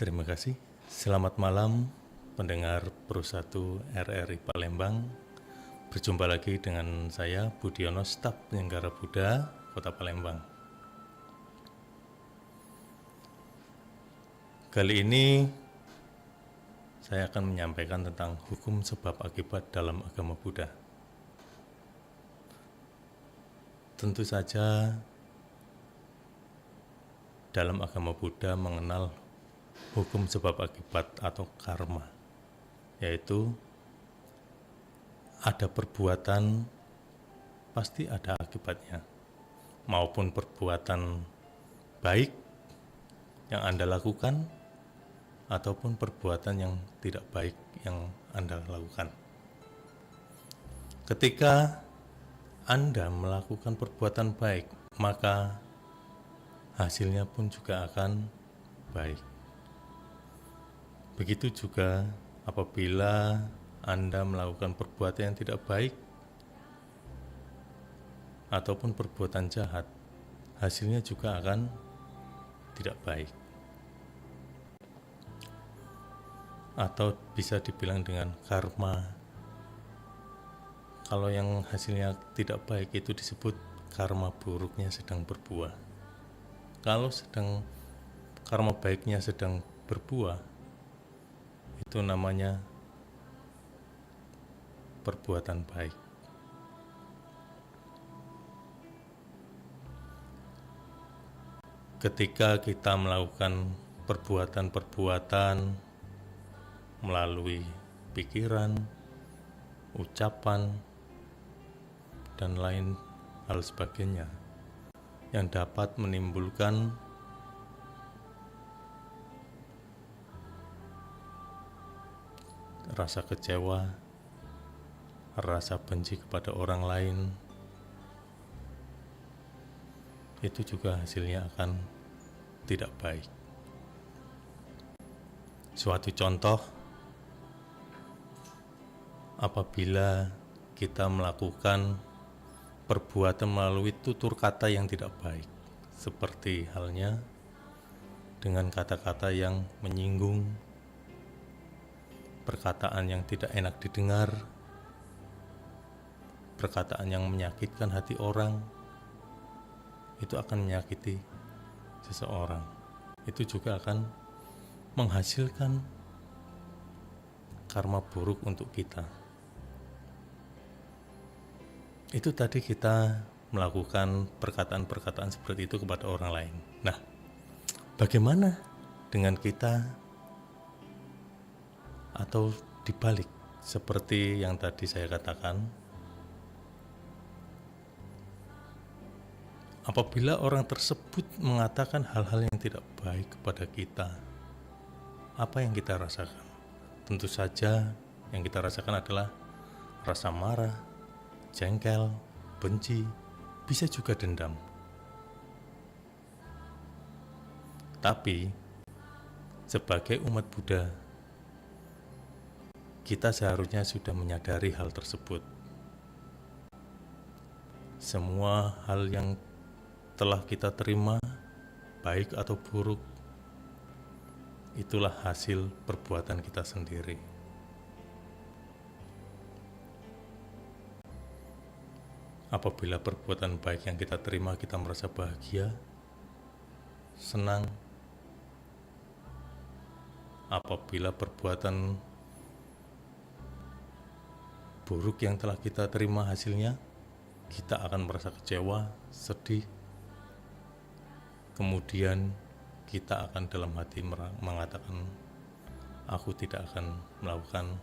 Terima kasih. Selamat malam pendengar Pro 1 RRI Palembang. Berjumpa lagi dengan saya Budiono, staf penyelenggara Buddha Kota Palembang. Kali ini saya akan menyampaikan tentang hukum sebab akibat dalam agama Buddha. Tentu saja dalam agama Buddha mengenal hukum sebab akibat atau karma, yaitu ada perbuatan pasti ada akibatnya, maupun perbuatan baik yang Anda lakukan ataupun perbuatan yang tidak baik yang Anda lakukan. Ketika Anda melakukan perbuatan baik, maka hasilnya pun juga akan baik. Begitu juga apabila Anda melakukan perbuatan yang tidak baik ataupun perbuatan jahat, hasilnya juga akan tidak baik. Atau bisa dibilang dengan karma. Kalau yang hasilnya tidak baik itu disebut karma buruknya sedang berbuah. Kalau karma baiknya sedang berbuah, itu namanya perbuatan baik. Ketika kita melakukan perbuatan-perbuatan melalui pikiran, ucapan, dan lain hal sebagainya yang dapat menimbulkan rasa kecewa, rasa benci kepada orang lain, itu juga hasilnya akan tidak baik. Suatu contoh, apabila kita melakukan perbuatan melalui tutur kata yang tidak baik, seperti halnya dengan kata-kata yang menyinggung, perkataan yang tidak enak didengar, perkataan yang menyakitkan hati orang, itu akan menyakiti seseorang. Itu juga akan menghasilkan karma buruk untuk kita. Itu tadi kita melakukan perkataan-perkataan seperti itu kepada orang lain. Nah, bagaimana dengan kita atau dibalik seperti yang tadi saya katakan? Apabila orang tersebut mengatakan hal-hal yang tidak baik kepada kita, apa yang kita rasakan? Tentu saja yang kita rasakan adalah rasa marah, jengkel, benci, bisa juga dendam. Tapi sebagai umat Buddha, kita seharusnya sudah menyadari hal tersebut. Semua hal yang telah kita terima, baik atau buruk, itulah hasil perbuatan kita sendiri. Apabila perbuatan baik yang kita terima kita merasa bahagia, senang. Apabila perbuatan buruk yang telah kita terima hasilnya, kita akan merasa kecewa, sedih. Kemudian kita akan dalam hati mengatakan, aku tidak akan melakukan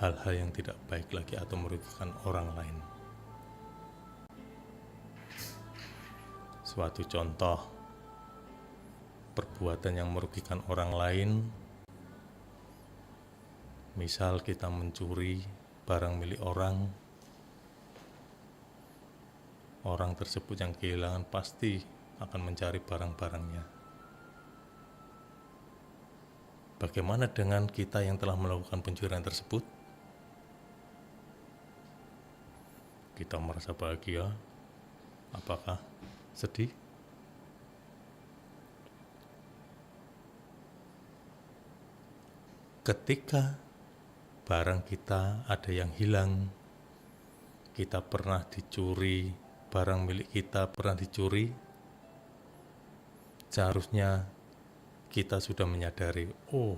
hal-hal yang tidak baik lagi atau merugikan orang lain. Suatu contoh perbuatan yang merugikan orang lain, misal kita mencuri barang milik orang tersebut yang kehilangan pasti akan mencari barang-barangnya. Bagaimana dengan kita yang telah melakukan pencurian tersebut? Kita merasa bahagia? Apakah sedih? ketika barang kita ada yang hilang, kita pernah dicuri, barang milik kita pernah dicuri, seharusnya kita sudah menyadari, oh,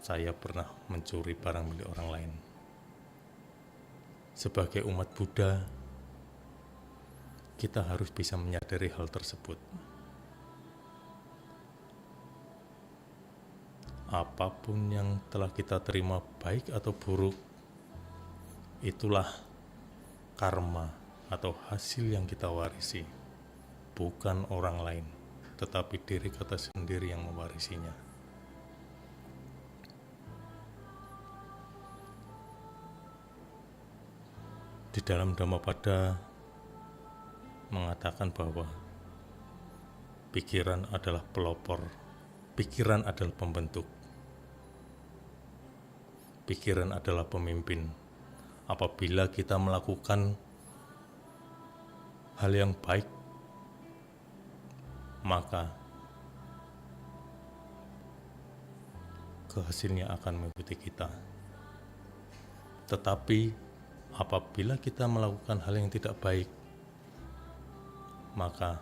saya pernah mencuri barang milik orang lain. Sebagai umat Buddha, kita harus bisa menyadari hal tersebut. Apapun yang telah kita terima, baik atau buruk, itulah karma atau hasil yang kita warisi, bukan orang lain, tetapi diri kita sendiri yang mewarisinya. Di dalam Dhammapada mengatakan bahwa pikiran adalah pelopor, pikiran adalah pembentuk, pikiran adalah pemimpin. Apabila kita melakukan hal yang baik, maka hasilnya akan mengikuti kita. Tetapi apabila kita melakukan hal yang tidak baik, maka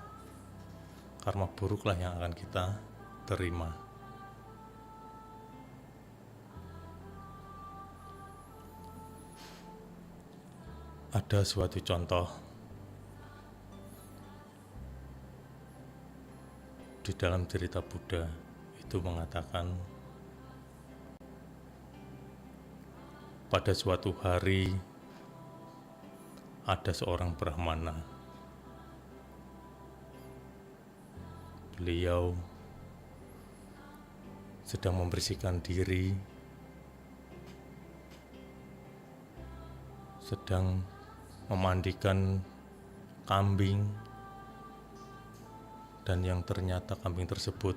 karma buruklah yang akan kita terima. Ada suatu contoh di dalam cerita Buddha itu mengatakan, pada suatu hari ada seorang Brahmana. Beliau sedang membersihkan diri, sedang memandikan kambing, dan yang ternyata kambing tersebut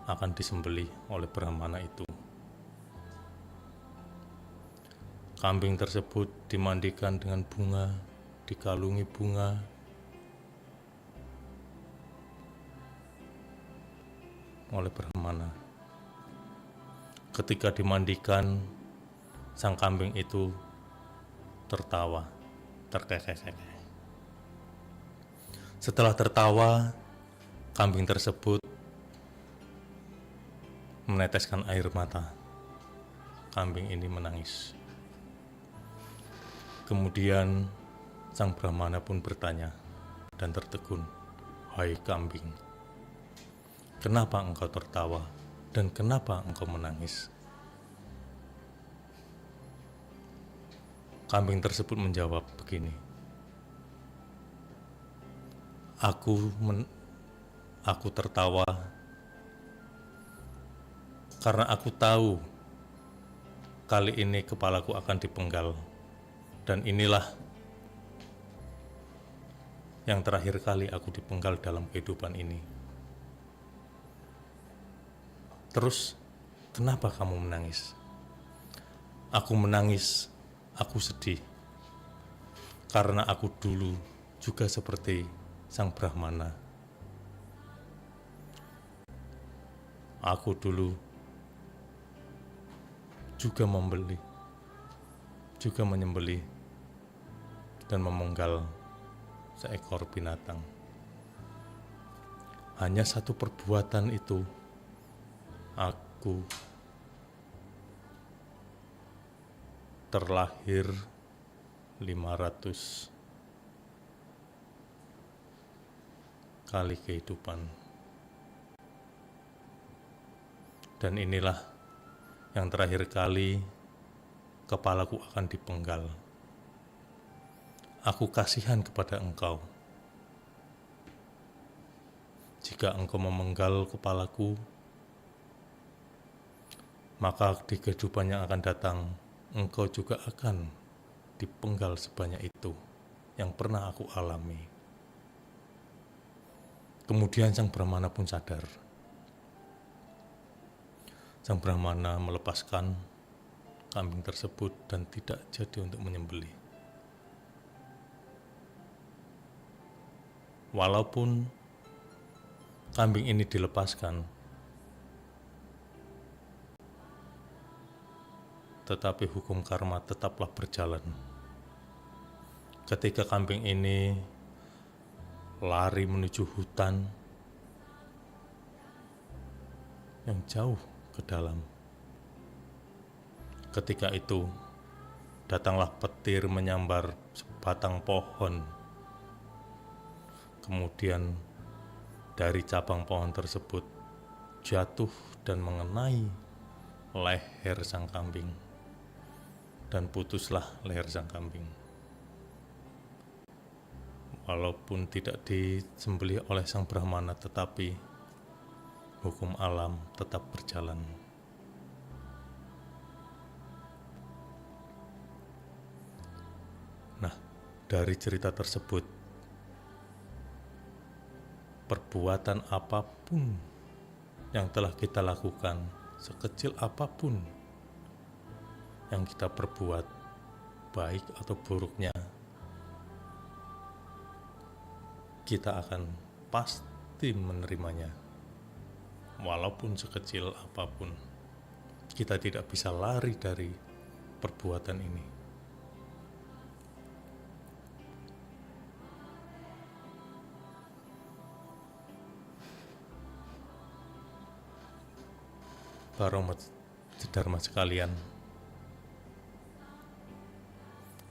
akan disembelih oleh Brahmana itu. Kambing tersebut dimandikan dengan bunga, dikalungi bunga, oleh Brahmana. Ketika dimandikan, sang kambing itu tertawa, terkekeh-kekeh. Setelah tertawa, kambing tersebut meneteskan air mata. Kambing ini menangis. Kemudian sang Brahmana pun bertanya dan tertegun, "Hai kambing, kenapa engkau tertawa dan kenapa engkau menangis?" Kambing tersebut menjawab begini, Aku tertawa karena aku tahu kali ini kepalaku akan dipenggal, dan inilah yang terakhir kali aku dipenggal dalam kehidupan ini. Terus, kenapa kamu menangis? Aku menangis, aku sedih, karena aku dulu juga seperti sang Brahmana. Aku dulu juga menyembelih dan memenggal seekor binatang. Hanya satu perbuatan itu, aku terlahir 500 kali kehidupan. Dan inilah yang terakhir kali kepalaku akan dipenggal. Aku kasihan kepada engkau. Jika engkau memenggal kepalaku, maka di kehidupan yang akan datang, engkau juga akan dipenggal sebanyak itu yang pernah aku alami. Kemudian sang Brahmana pun sadar. Sang Brahmana melepaskan kambing tersebut dan tidak jadi untuk menyembelih. Walaupun kambing ini dilepaskan, tetapi hukum karma tetaplah berjalan. Ketika kambing ini lari menuju hutan yang jauh ke dalam, ketika itu datanglah petir menyambar sebatang pohon. Kemudian dari cabang pohon tersebut jatuh dan mengenai leher sang kambing, dan putuslah leher sang kambing. Walaupun tidak disembelih oleh sang Brahmana, tetapi hukum alam tetap berjalan. Nah, dari cerita tersebut, perbuatan apapun yang telah kita lakukan, sekecil apapun yang kita perbuat, baik atau buruknya, kita akan pasti menerimanya. Walaupun sekecil apapun, kita tidak bisa lari dari perbuatan ini. Para umat Dharma sekalian,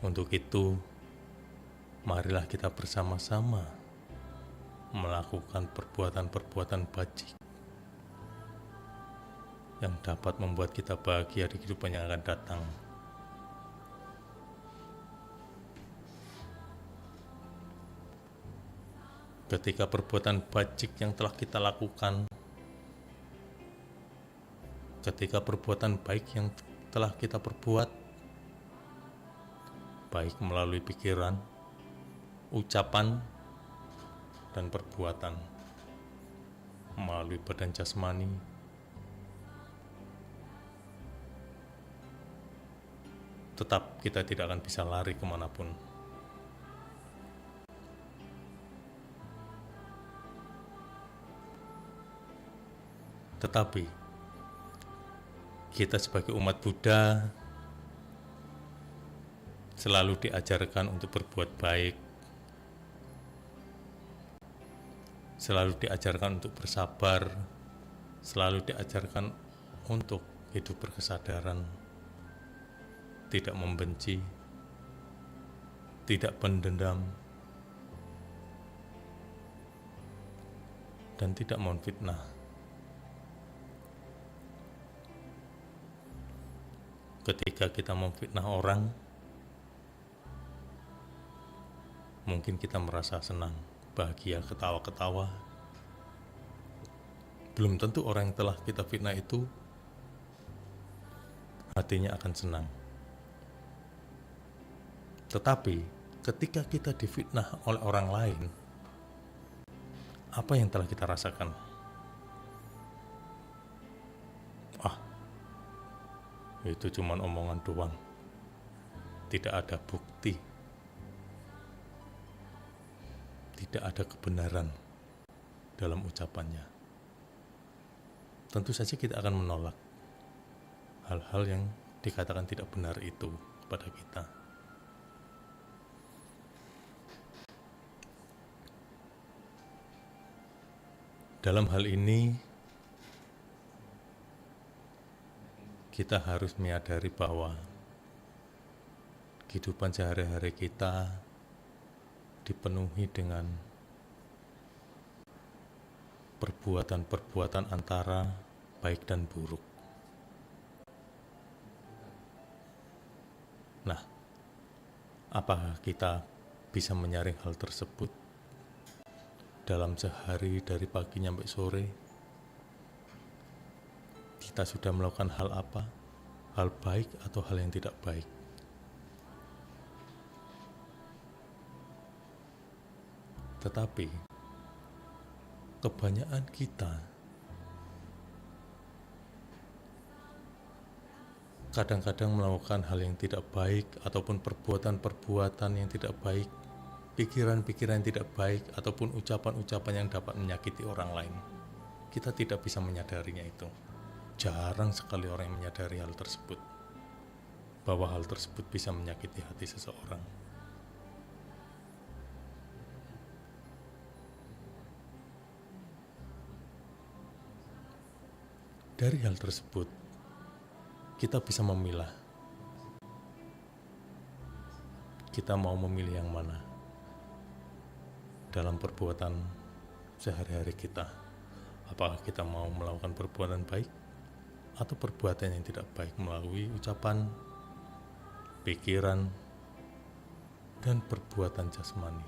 untuk itu marilah kita bersama-sama melakukan perbuatan-perbuatan bajik yang dapat membuat kita bahagia di kehidupan yang akan datang. Ketika perbuatan bajik yang telah kita lakukan, ketika perbuatan baik yang telah kita perbuat, baik melalui pikiran, ucapan, dan perbuatan, melalui badan jasmani, tetap kita tidak akan bisa lari kemanapun. Tetapi kita sebagai umat Buddha selalu diajarkan untuk berbuat baik, selalu diajarkan untuk bersabar, selalu diajarkan untuk hidup berkesadaran, tidak membenci, tidak pendendam, dan tidak memfitnah. Ketika kita memfitnah orang, mungkin kita merasa senang, bahagia, ketawa-ketawa. Belum tentu orang yang telah kita fitnah itu hatinya akan senang. Tetapi ketika kita difitnah oleh orang lain, apa yang telah kita rasakan? Itu cuma omongan doang, tidak ada bukti, tidak ada kebenaran dalam ucapannya. Tentu saja kita akan menolak hal-hal yang dikatakan tidak benar itu kepada kita. Dalam hal ini, kita harus menyadari bahwa kehidupan sehari-hari kita dipenuhi dengan perbuatan-perbuatan antara baik dan buruk. Nah, apakah kita bisa menyaring hal tersebut dalam sehari dari pagi sampai sore? Kita sudah melakukan hal apa? Hal baik atau hal yang tidak baik? Tetapi kebanyakan kita kadang-kadang melakukan hal yang tidak baik ataupun perbuatan-perbuatan yang tidak baik, pikiran-pikiran yang tidak baik ataupun ucapan-ucapan yang dapat menyakiti orang lain. Kita tidak bisa menyadarinya itu. Jarang sekali orang yang menyadari hal tersebut. bahwa hal tersebut bisa menyakiti hati seseorang. Dari hal tersebut, kita bisa memilah. Kita mau memilih yang mana dalam perbuatan sehari-hari kita. Apakah kita mau melakukan perbuatan baik atau perbuatan yang tidak baik melalui ucapan, pikiran, dan perbuatan jasmani.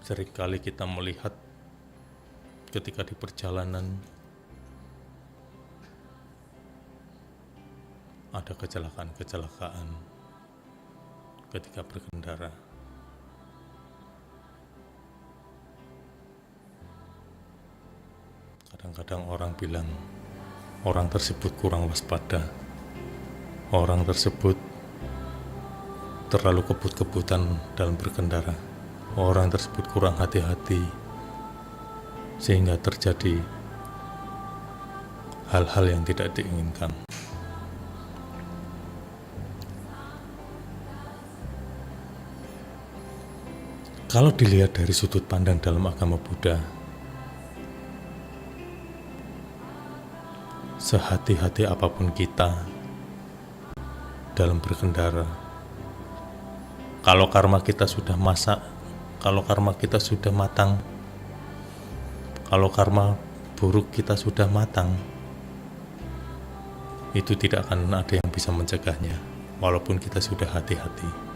Seringkali kita melihat ketika di perjalanan ada kecelakaan-kecelakaan ketika berkendara. Kadang-kadang orang bilang orang tersebut kurang waspada, orang tersebut terlalu kebut-kebutan dalam berkendara, orang tersebut kurang hati-hati, sehingga terjadi hal-hal yang tidak diinginkan. Kalau dilihat dari sudut pandang dalam agama Buddha, sehati-hati apapun kita dalam berkendara, kalau karma kita sudah masak, kalau karma kita sudah matang, kalau karma buruk kita sudah matang, itu tidak akan ada yang bisa mencegahnya, walaupun kita sudah hati-hati.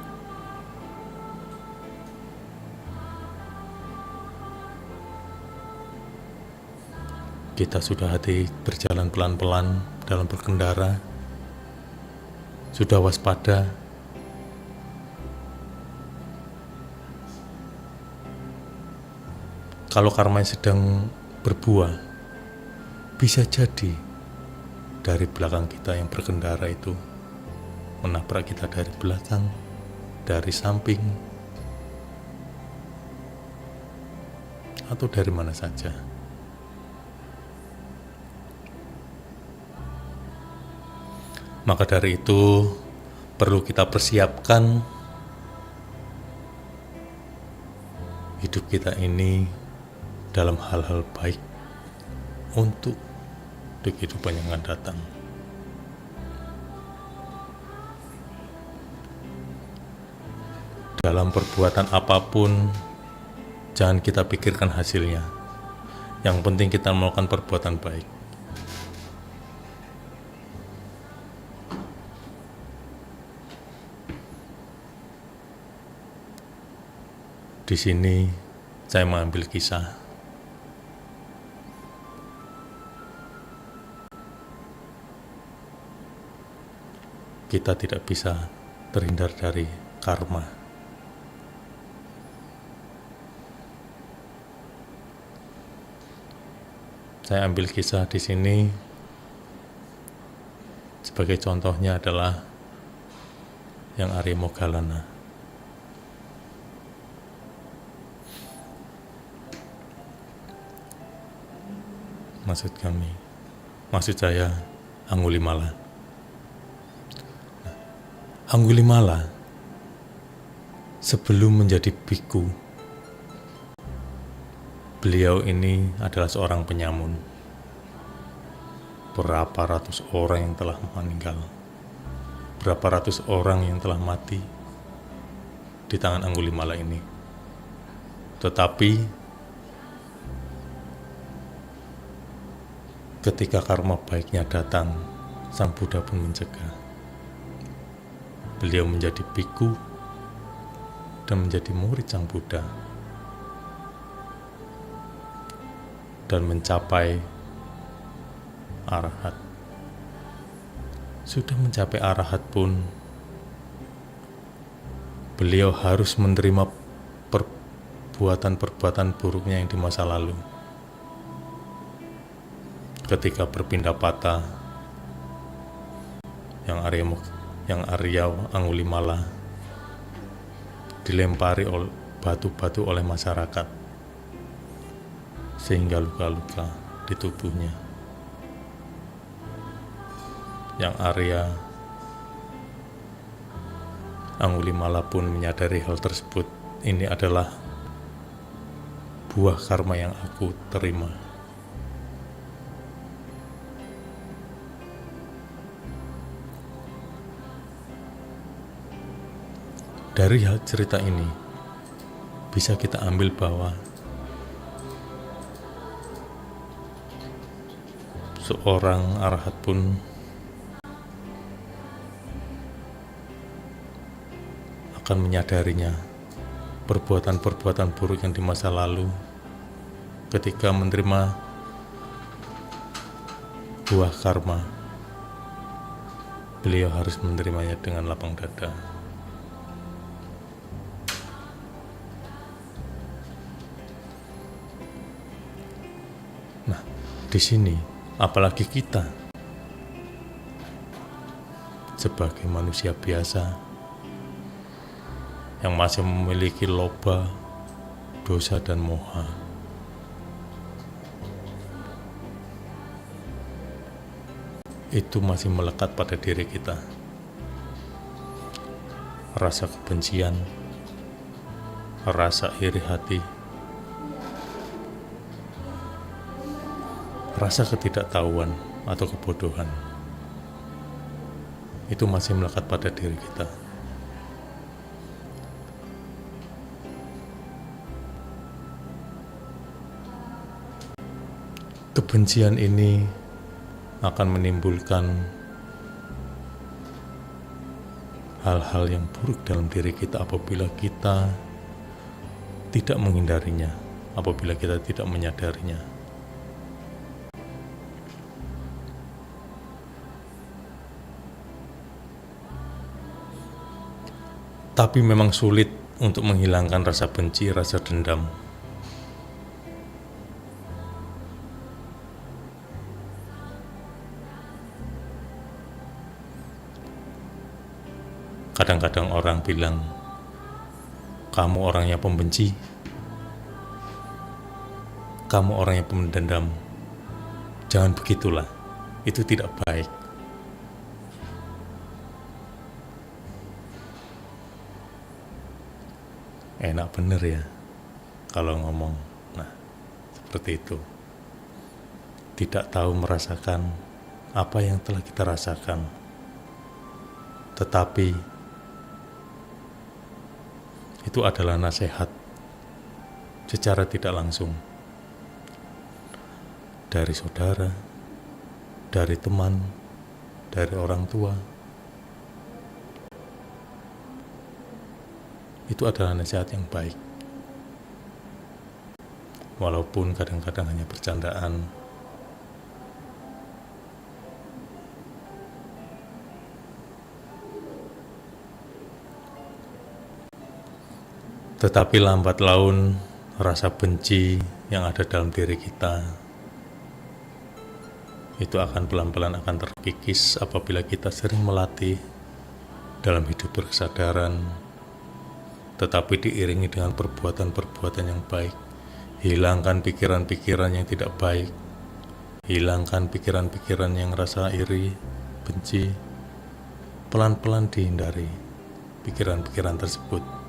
Kita sudah hati berjalan pelan-pelan dalam berkendara, sudah waspada, kalau karma sedang berbuah, bisa jadi dari belakang kita yang berkendara itu menabrak kita dari belakang, dari samping, atau dari mana saja. Maka dari itu perlu kita persiapkan hidup kita ini dalam hal-hal baik untuk kehidupan yang akan datang. Dalam perbuatan apapun, jangan kita pikirkan hasilnya. Yang penting kita melakukan perbuatan baik. Di sini saya mengambil kisah kita tidak bisa terhindar dari karma. Saya ambil kisah di sini sebagai contohnya adalah yang Arya Moggallana. Maksud saya Angulimala. Angulimala sebelum menjadi biku, beliau ini adalah seorang penyamun. Berapa ratus orang yang telah meninggal, berapa ratus orang yang telah mati di tangan Angulimala ini. Tetapi ketika karma baiknya datang, Sang Buddha pun mencegah. Beliau menjadi biku dan menjadi murid Sang Buddha dan mencapai arahat. Sudah mencapai arahat pun, beliau harus menerima perbuatan-perbuatan buruknya yang di masa lalu. Ketika berpindah patah, yang Arya Angulimala dilempari batu-batu oleh masyarakat, sehingga luka-luka di tubuhnya. Yang Arya Angulimala pun menyadari hal tersebut. Ini adalah buah karma yang aku terima. Dari cerita ini bisa kita ambil bahwa seorang arahat pun akan menyadarinya perbuatan-perbuatan buruk yang di masa lalu. Ketika menerima buah karma, beliau harus menerimanya dengan lapang dada. Nah, di sini apalagi kita sebagai manusia biasa yang masih memiliki loba, dosa dan moha. Itu masih melekat pada diri kita. Rasa kebencian, rasa iri hati, rasa ketidaktahuan atau kebodohan. Itu masih melekat pada diri kita. Kebencian ini akan menimbulkan hal-hal yang buruk dalam diri kita apabila kita tidak menghindarinya, apabila kita tidak menyadarinya. Tapi memang sulit untuk menghilangkan rasa benci, rasa dendam. Kadang-kadang orang bilang, kamu orang yang pembenci, kamu orang yang pendendam. Jangan begitulah, itu tidak baik. Enak bener ya kalau ngomong. Nah, seperti itu. Tidak tahu merasakan apa yang telah kita rasakan. Tetapi itu adalah nasihat secara tidak langsung dari saudara, dari teman, dari orang tua. Itu adalah nasihat yang baik. Walaupun kadang-kadang hanya bercandaan. Tetapi lambat laun rasa benci yang ada dalam diri kita itu akan pelan-pelan akan terkikis apabila kita sering melatih dalam hidup berkesadaran, tetapi diiringi dengan perbuatan-perbuatan yang baik. Hilangkan pikiran-pikiran yang tidak baik, hilangkan pikiran-pikiran yang rasa iri, benci. Pelan-pelan dihindari pikiran-pikiran tersebut.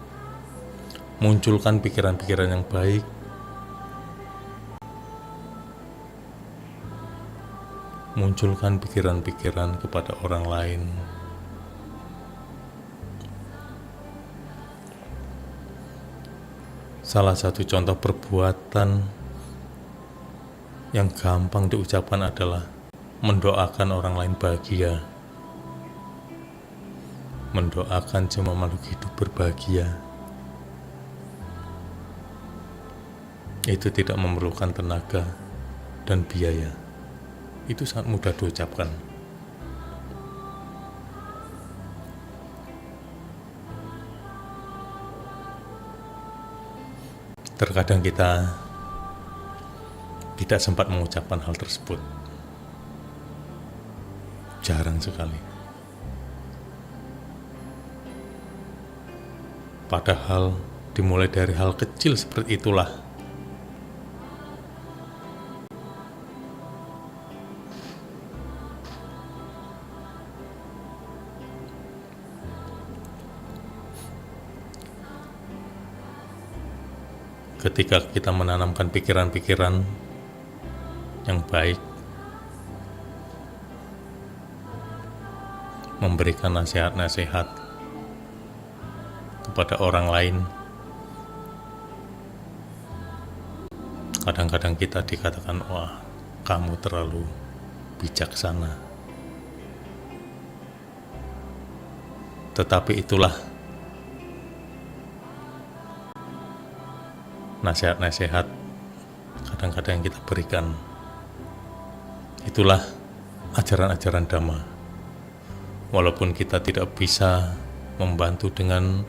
Munculkan pikiran-pikiran yang baik. Munculkan pikiran-pikiran kepada orang lain. Salah satu contoh perbuatan yang gampang diucapkan adalah mendoakan orang lain bahagia. Mendoakan semua makhluk hidup berbahagia. Itu tidak memerlukan tenaga dan biaya. Itu sangat mudah diucapkan. Terkadang kita tidak sempat mengucapkan hal tersebut. Jarang sekali. Padahal Dimulai dari hal kecil seperti itulah ketika kita menanamkan pikiran-pikiran yang baik, memberikan nasihat-nasihat kepada orang lain. Kadang-kadang kita dikatakan, wah, kamu terlalu bijaksana. Tetapi itulah nasihat-nasihat kadang-kadang yang kita berikan. Itulah ajaran-ajaran Dhamma. Walaupun kita tidak bisa membantu dengan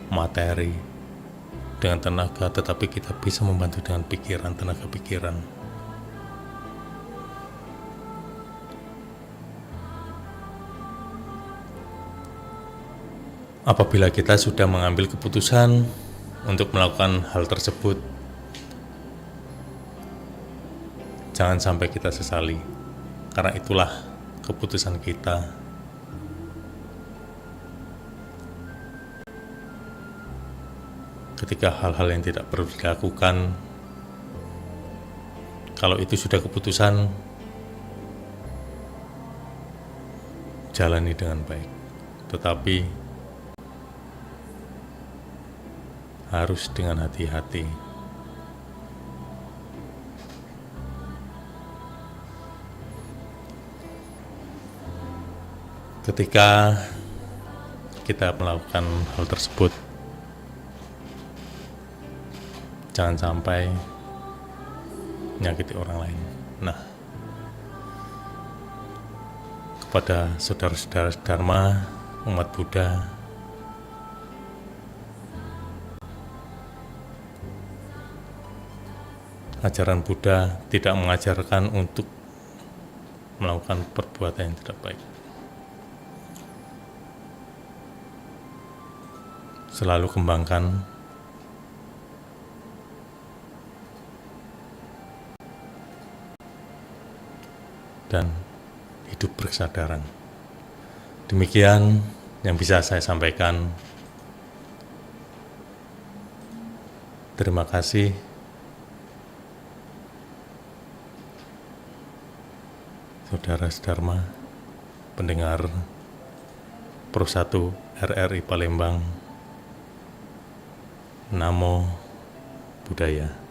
materi, dengan tenaga, tetapi kita bisa membantu dengan pikiran, tenaga pikiran. Apabila kita sudah mengambil keputusan untuk melakukan hal tersebut, jangan sampai kita sesali, karena itulah keputusan kita. Ketika hal-hal yang tidak perlu dilakukan, kalau itu sudah keputusan, jalani dengan baik. Tetapi harus dengan hati-hati. Ketika kita melakukan hal tersebut, jangan sampai menyakiti orang lain. Nah, kepada saudara-saudara Dharma, umat Buddha, ajaran Buddha tidak mengajarkan untuk melakukan perbuatan yang tidak baik. Selalu kembangkan dan hidup berkesadaran. Demikian yang bisa saya sampaikan. Terima kasih. Saudara Dharma, pendengar Pro 1 RRI Palembang. Namo Buddhaya.